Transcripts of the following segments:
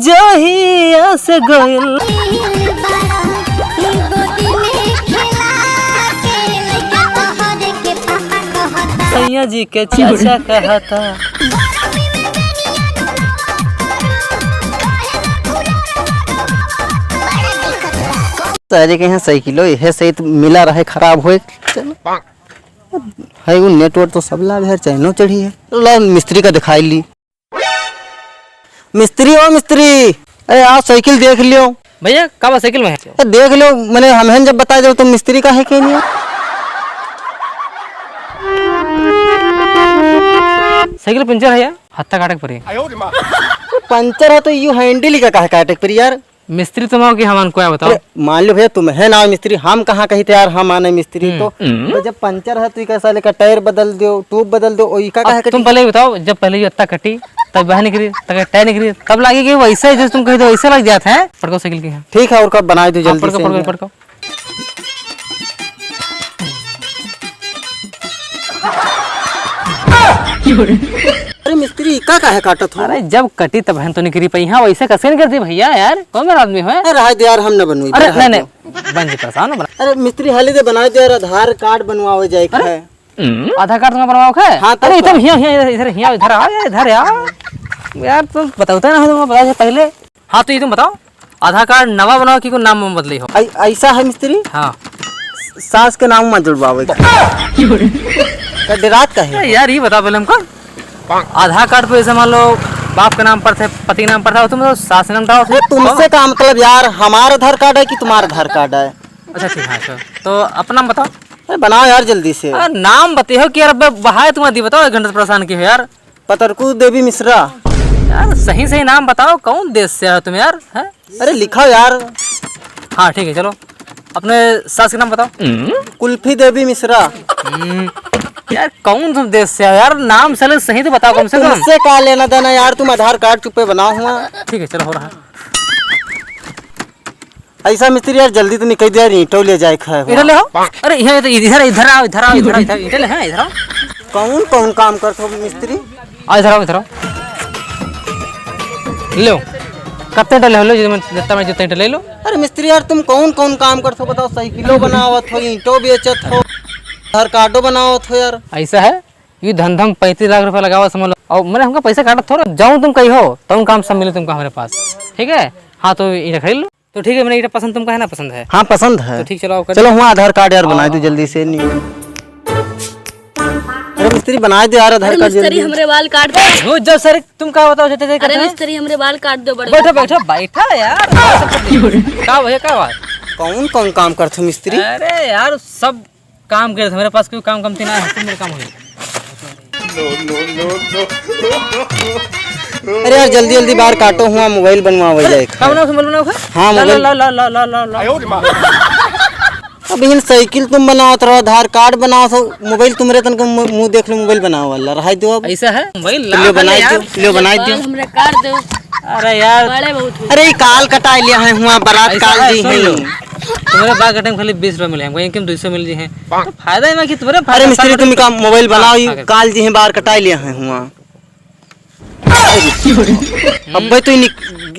जहिया से गइल सैया जी के चाचा कहता सारे के यहाँ साइकिलो यह सहित मिला रहे खराब होए चलो है वो नेटवर्क तो सब लाभ है चैनो चढ़ी है ला मिस्त्री का दिखाई ली मिस्त्री ओ मिस्त्री अरे आओ साइकिल देख लियो भैया कब साइकिल में है देख लो मैंने हमें जब बता दो तो मिस्त्री का है कि नहीं साइकिल पंचर है यार हत्ता काटे पड़ी पंचर है तो यू हैंडल का कहा काटे पर यार मिस्त्री तुम आओ कि हम को बताओ मान लो भैया तुम है ना मिस्त्री हम कहाँ कही थे यार हम आने मिस्त्री तो जब पंचर है तो कैसा लेकर टायर बदल दो ट्यूब बदल दो तुम पहले बताओ जब पहले ये हत्ता कटी तब बाहर निकली तब टायर निकली तब लगेगी वैसा ही जैसे तुम कही तो वैसा लग जाता है पड़को साइकिल की ठीक है और कब बना दो जल्दी से पड़को अरे मिस्त्री का है काटत हो अरे जब कटी तब बहन तो निकली पई हां वैसे कैसे नहीं करती भैया यार कौन मेरा आदमी है अरे हाय यार हम न बनवाई अरे नहीं बन जी परेशान हो बना अरे मिस्त्री हाली दे बना दे यार आधार कार्ड बनवावे जाए है आधार कार्ड तुम बनवाओ है हां अरे इधर इधर आ इधर यार तुम बताओ ना तुम बता से पहले हां तो ये तुम बताओ आधार कार्ड नवा बनाओ कि को नाम बदली हो ऐसा है मिस्त्री हां सास के नाम मत जुड़वावे का डरात का है यार ये बता पहले हमको आधार कार्ड पे ऐसे मान लो बाप का नाम पर थे पति नाम पर था तुम तो सास नाम था तुमसे का मतलब यार हमारा आधार कार्ड है कि तुम्हारा आधार कार्ड है अच्छा ठीक है तो अपना नाम बताओ अरे बनाओ यार जल्दी से नाम बताओ कि यार बहाए तुम दी बताओ 1 घंटे से परेशान की हो यार पतरकू देवी मिश्रा यार सही नाम बताओ कौन देश से हो तुम यार है अरे लिखो यार हाँ ठीक है चलो अपने सास का नाम बताओ कुल्फी देवी मिश्रा यार कौन तुम देश से हो यार नाम सले सही तो बताओ कम से कम तुमसे क्या लेना देना यार तुम आधार कार्ड चुप्पे बनाओ हुआ ठीक है चलो हो रहा ऐसा मिस्त्री यार जल्दी तो निकल दिया ईंटो ले जाए इधर ले आओ अरे इधर आओ इधर ले हैं इधर आओ कौन कौन काम करते हो मिस्त्री आओ इधर आओ लो कितने टले हो लो जितना मैं जितने टले लो अरे मिस्त्री यार तुम कौन कौन काम करते हो बताओ साइकिलो बनावत हो ईंटो बेचत हो आधार कार्डो बनावत हो यार ऐसा है ये धंधम 35 लाख रुपया लगाओ समझ लो और मैंने हमका पैसा काटा थोड़ा जाऊँ तुम कहीं हो तो काम सब मिले तुमको हमारे पास ठीक है हाँ तो ये खरीद लो तो ठीक है मैंने ये पसंद तुमका है ना पसंद है हाँ पसंद है तो ठीक चलो चलो हुआ आधार कार्ड यार बना दो जल्दी से नहीं अरे मिस्त्री बना दे यार आधार कार्ड जल्दी हमरे बाल काट दो जब सर तुम क्या बताओ जैसे अरे मिस्त्री हमरे बाल काट दो बड़े बैठा यार क्या भैया क्या बात कौन कौन काम करते हो मिस्त्री अरे यार सब काम करे मेरे पास कोई काम कमती ना है मेरे काम हो अरे यार जल्दी जल्दी बाहर काटो हुआ मोबाइल बनवावे जाए हाँ अब इन साइकिल तुम बनाओ तो आधार कार्ड बनाओ तो मोबाइल तुम्हारे तन का मुंह देख लो मोबाइल बनाओ वाला रहा दो अब ऐसा है मोबाइल ले बनाई दो हमरे काट दो अरे यार बड़े बहुत अरे काल कटा लिया है हुआ बारात काल जी है तुम्हारे बाल कटे में खाली 20 रुपए मिले हमको इनकम 200 मिल जी है तो फायदा है कि तुम्हारे अरे मिस्त्री तुम का मोबाइल बनाओ काल जी है बाहर कटा लिया है हुआ अब तो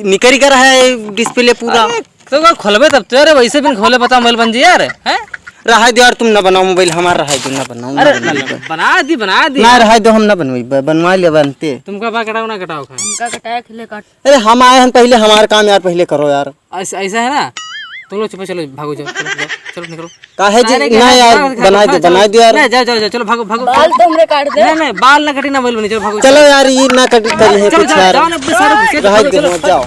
निकल कर है डिस्प्ले पूरा तो खोलबे तब तो यार वैसे भी खोले बता मोबाइल बन जी यार हैं रहा दो यार तुम ना बनाओ मोबाइल हमारा रहा दो ना बनाओ अरे बना दी ना रहा दो हम ना बनवाई बनवा ले बनते तुमका बाल कटाओ ना कटाओ उनका कटाया खिले काट अरे हम आए हैं पहले हमारा काम यार पहले करो यार ऐसा है ना तुम लोग चुप चलो भागो जाओ चलो निकलो काहे जी ना यार बना दो यार जाओ चलो भागो बाल तो हमरे काट दे नहीं बाल ना कटी ना मोबाइल बनी चलो भागो चलो यार ये ना कटी करी है कुछ यार जाओ ना जाओ